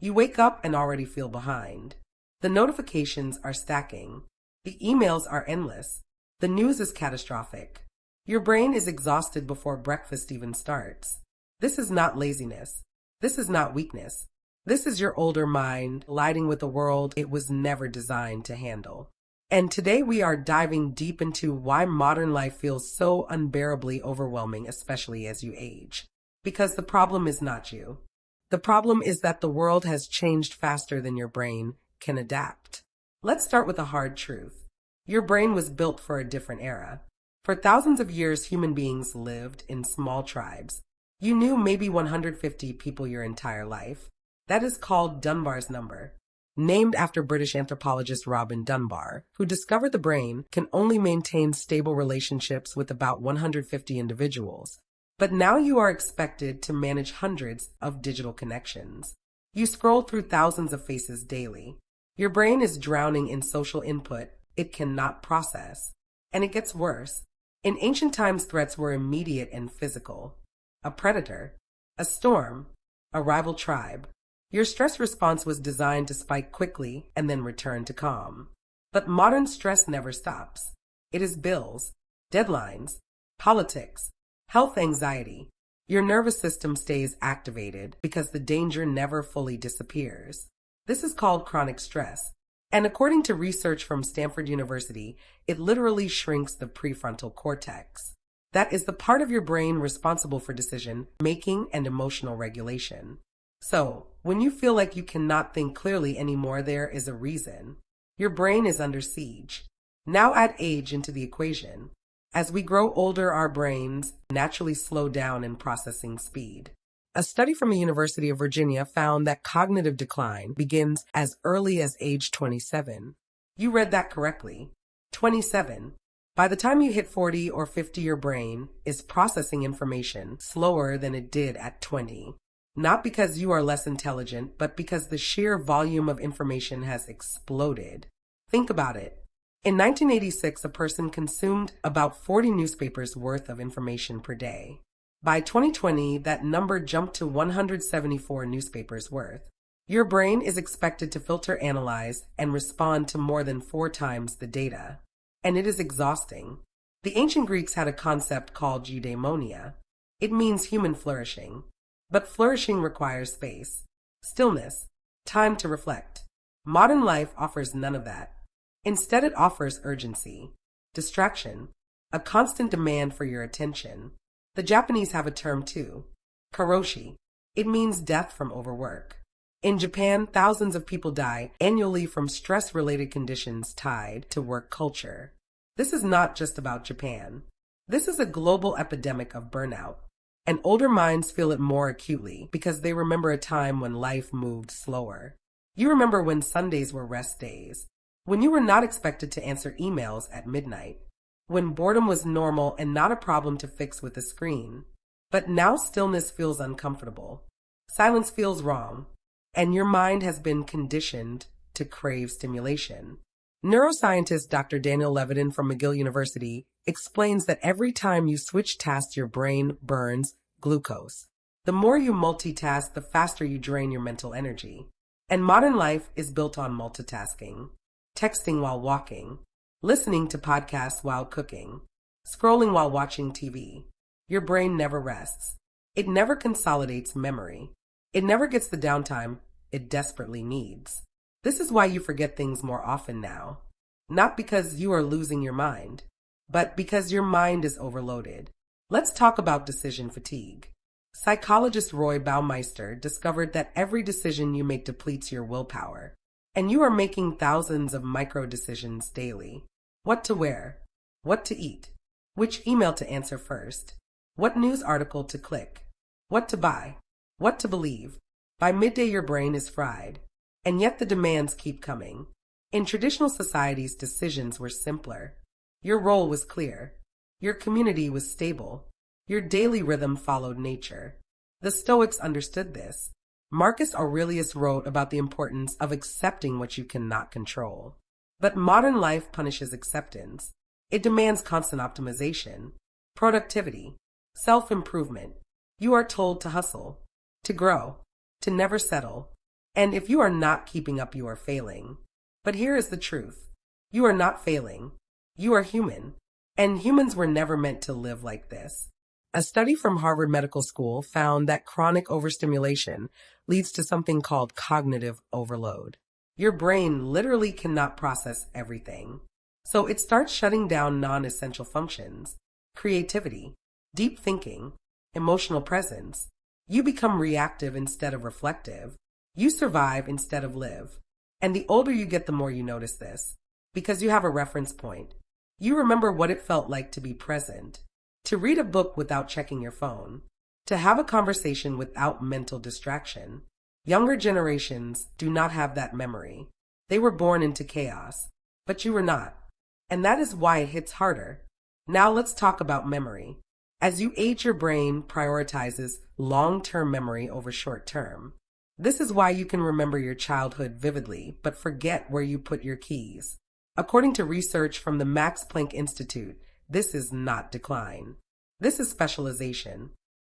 You wake up and already feel behind. The notifications are stacking. The emails are endless. The news is catastrophic. Your brain is exhausted before breakfast even starts. This is not laziness. This is not weakness. This is your older mind colliding with a world it was never designed to handle. And today we are diving deep into why modern life feels so unbearably overwhelming, especially as you age. Because the problem is not you. The problem is that the world has changed faster than your brain can adapt. Let's start with a hard truth. Your brain was built for a different era. For thousands of years, human beings lived in small tribes. You knew maybe 150 people your entire life. That is called Dunbar's number, named after British anthropologist Robin Dunbar, who discovered the brain can only maintain stable relationships with about 150 individuals. But now you are expected to manage hundreds of digital connections. You scroll through thousands of faces daily. Your brain is drowning in social input it cannot process. And it gets worse. In ancient times, threats were immediate and physical. A predator, a storm, a rival tribe. Your stress response was designed to spike quickly and then return to calm. But modern stress never stops. It is bills, deadlines, politics, health anxiety. Your nervous system stays activated because the danger never fully disappears. This is called chronic stress. And according to research from Stanford University, it literally shrinks the prefrontal cortex. That is the part of your brain responsible for decision making and emotional regulation. So, when you feel like you cannot think clearly anymore, there is a reason. Your brain is under siege. Now add age into the equation. As we grow older, our brains naturally slow down in processing speed. A study from the University of Virginia found that cognitive decline begins as early as age 27. You read that correctly. 27. By the time you hit 40 or 50, your brain is processing information slower than it did at 20. Not because you are less intelligent, but because the sheer volume of information has exploded. Think about it. In 1986, a person consumed about 40 newspapers worth of information per day. By 2020, that number jumped to 174 newspapers worth. Your brain is expected to filter, analyze, and respond to more than 4 times the data. And it is exhausting. The ancient Greeks had a concept called eudaimonia. It means human flourishing. But flourishing requires space, stillness, time to reflect. Modern life offers none of that. Instead, it offers urgency, distraction, a constant demand for your attention. The Japanese have a term too, karoshi. It means death from overwork. In Japan, thousands of people die annually from stress-related conditions tied to work culture. This is not just about Japan. This is a global epidemic of burnout. And older minds feel it more acutely because they remember a time when life moved slower. You remember when Sundays were rest days, when you were not expected to answer emails at midnight, when boredom was normal and not a problem to fix with a screen. But now stillness feels uncomfortable. Silence feels wrong. And your mind has been conditioned to crave stimulation. Neuroscientist Dr. Daniel Levitin from McGill University explains that every time you switch tasks, your brain burns glucose. The more you multitask, the faster you drain your mental energy. And modern life is built on multitasking. Texting while walking, listening to podcasts while cooking, scrolling while watching TV. Your brain never rests. It never consolidates memory. It never gets the downtime it desperately needs. This is why you forget things more often now. Not because you are losing your mind, but because your mind is overloaded. Let's talk about decision fatigue. Psychologist Roy Baumeister discovered that every decision you make depletes your willpower. And you are making thousands of micro decisions daily. What to wear, what to eat, which email to answer first, what news article to click, what to buy, what to believe. By midday, your brain is fried. And yet the demands keep coming. In traditional societies, decisions were simpler. Your role was clear. Your community was stable. Your daily rhythm followed nature. The Stoics understood this. Marcus Aurelius wrote about the importance of accepting what you cannot control. But modern life punishes acceptance. It demands constant optimization, productivity, self-improvement. You are told to hustle, to grow, to never settle. And if you are not keeping up, you are failing. But here is the truth. You are not failing. You are human. And humans were never meant to live like this. A study from Harvard Medical School found that chronic overstimulation leads to something called cognitive overload. Your brain literally cannot process everything. So it starts shutting down non-essential functions, creativity, deep thinking, emotional presence. You become reactive instead of reflective. You survive instead of live. And the older you get, the more you notice this, because you have a reference point. You remember what it felt like to be present, to read a book without checking your phone, to have a conversation without mental distraction. Younger generations do not have that memory. They were born into chaos, but you were not. And that is why it hits harder. Now let's talk about memory. As you age, your brain prioritizes long-term memory over short-term. This is why you can remember your childhood vividly, but forget where you put your keys. According to research from the Max Planck Institute, this is not decline. This is specialization.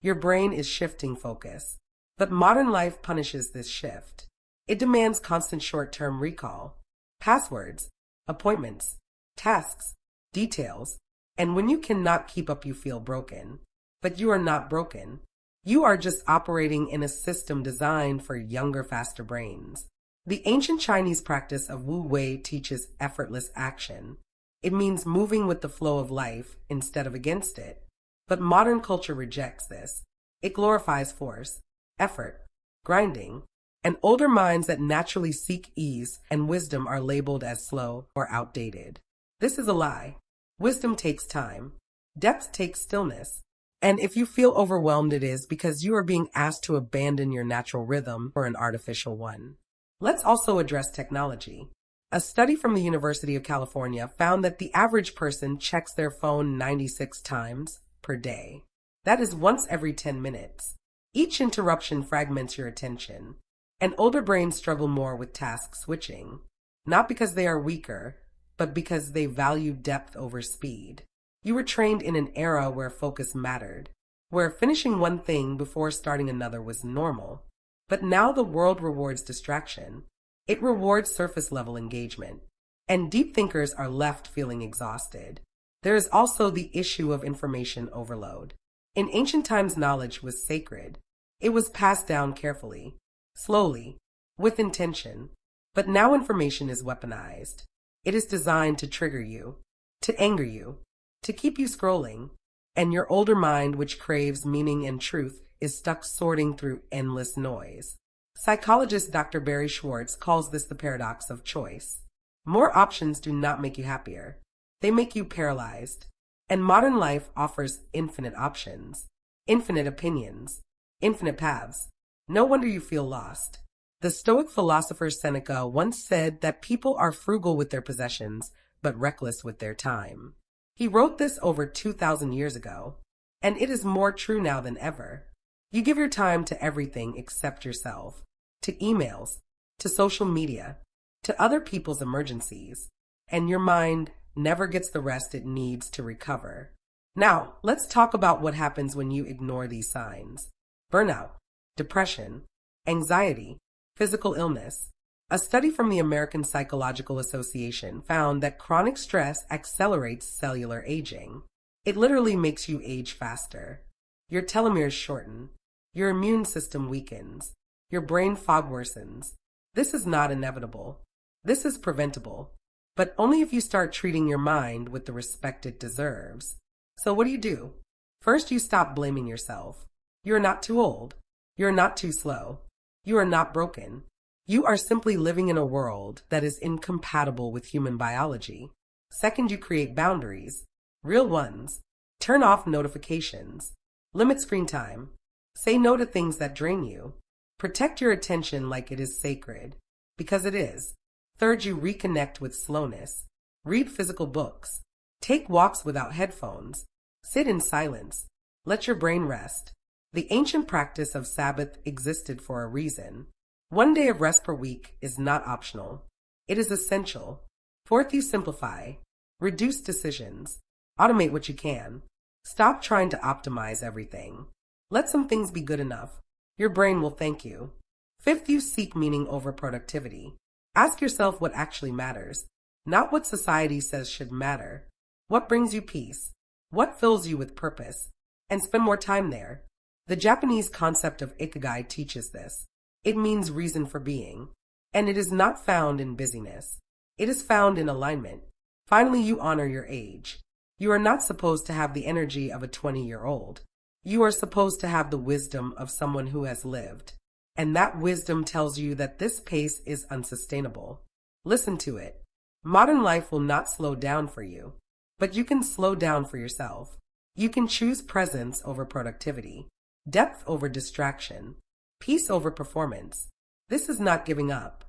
Your brain is shifting focus. But modern life punishes this shift. It demands constant short-term recall, passwords, appointments, tasks, details, and when you cannot keep up, you feel broken. But you are not broken. You are just operating in a system designed for younger, faster brains. The ancient Chinese practice of Wu Wei teaches effortless action. It means moving with the flow of life instead of against it. But modern culture rejects this. It glorifies force, effort, grinding, and older minds that naturally seek ease and wisdom are labeled as slow or outdated. This is a lie. Wisdom takes time. Depth takes stillness. And if you feel overwhelmed, it is because you are being asked to abandon your natural rhythm for an artificial one. Let's also address technology. A study from the University of California found that the average person checks their phone 96 times per day. That is once every 10 minutes. Each interruption fragments your attention. And older brains struggle more with task switching, not because they are weaker, but because they value depth over speed. You were trained in an era where focus mattered, where finishing one thing before starting another was normal. But now the world rewards distraction. It rewards surface-level engagement. And deep thinkers are left feeling exhausted. There is also the issue of information overload. In ancient times, knowledge was sacred. It was passed down carefully, slowly, with intention. But now information is weaponized. It is designed to trigger you, to anger you, to keep you scrolling. And your older mind, which craves meaning and truth, is stuck sorting through endless noise. Psychologist Dr. Barry Schwartz calls this the paradox of choice. More options do not make you happier. They make you paralyzed. And modern life offers infinite options, infinite opinions, infinite paths. No wonder you feel lost. The Stoic philosopher Seneca once said that people are frugal with their possessions, but reckless with their time. He wrote this over 2,000 years ago, and it is more true now than ever. You give your time to everything except yourself, to emails, to social media, to other people's emergencies, and your mind never gets the rest it needs to recover. Now, let's talk about what happens when you ignore these signs. Burnout, depression, anxiety, physical illness. A study from the American Psychological Association found that chronic stress accelerates cellular aging. It literally makes you age faster. Your telomeres shorten. Your immune system weakens. Your brain fog worsens. This is not inevitable. This is preventable. But only if you start treating your mind with the respect it deserves. So what do? First, you stop blaming yourself. You're not too old. You're not too slow. You are not broken. You are simply living in a world that is incompatible with human biology. Second, you create boundaries. Real ones. Turn off notifications. Limit screen time. Say no to things that drain you. Protect your attention like it is sacred, because it is. Third, you reconnect with slowness. Read physical books. Take walks without headphones. Sit in silence. Let your brain rest. The ancient practice of Sabbath existed for a reason. 1 day of rest per week is not optional. It is essential. Fourth, you simplify. Reduce decisions. Automate what you can. Stop trying to optimize everything. Let some things be good enough. Your brain will thank you. Fifth, you seek meaning over productivity. Ask yourself what actually matters, not what society says should matter. What brings you peace? What fills you with purpose? And spend more time there. The Japanese concept of ikigai teaches this. It means reason for being. And it is not found in busyness. It is found in alignment. Finally, you honor your age. You are not supposed to have the energy of a 20-year-old. You are supposed to have the wisdom of someone who has lived. And that wisdom tells you that this pace is unsustainable. Listen to it. Modern life will not slow down for you, but you can slow down for yourself. You can choose presence over productivity, depth over distraction, peace over performance. This is not giving up.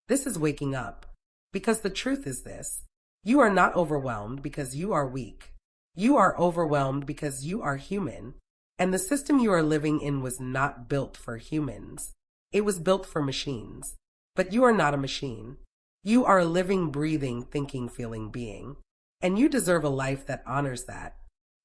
This is waking up. Because the truth is this. You are not overwhelmed because you are weak. You are overwhelmed because you are human. And the system you are living in was not built for humans. It was built for machines. But you are not a machine. You are a living, breathing, thinking, feeling being. And you deserve a life that honors that.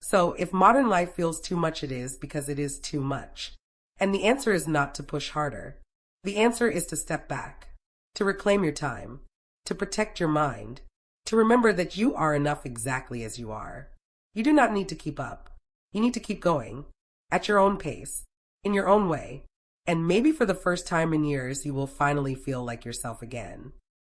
So if modern life feels too much, it is because it is too much. And the answer is not to push harder. The answer is to step back, to reclaim your time, to protect your mind, to remember that you are enough exactly as you are. You do not need to keep up. You need to keep going, at your own pace, in your own way. And maybe for the first time in years, you will finally feel like yourself again.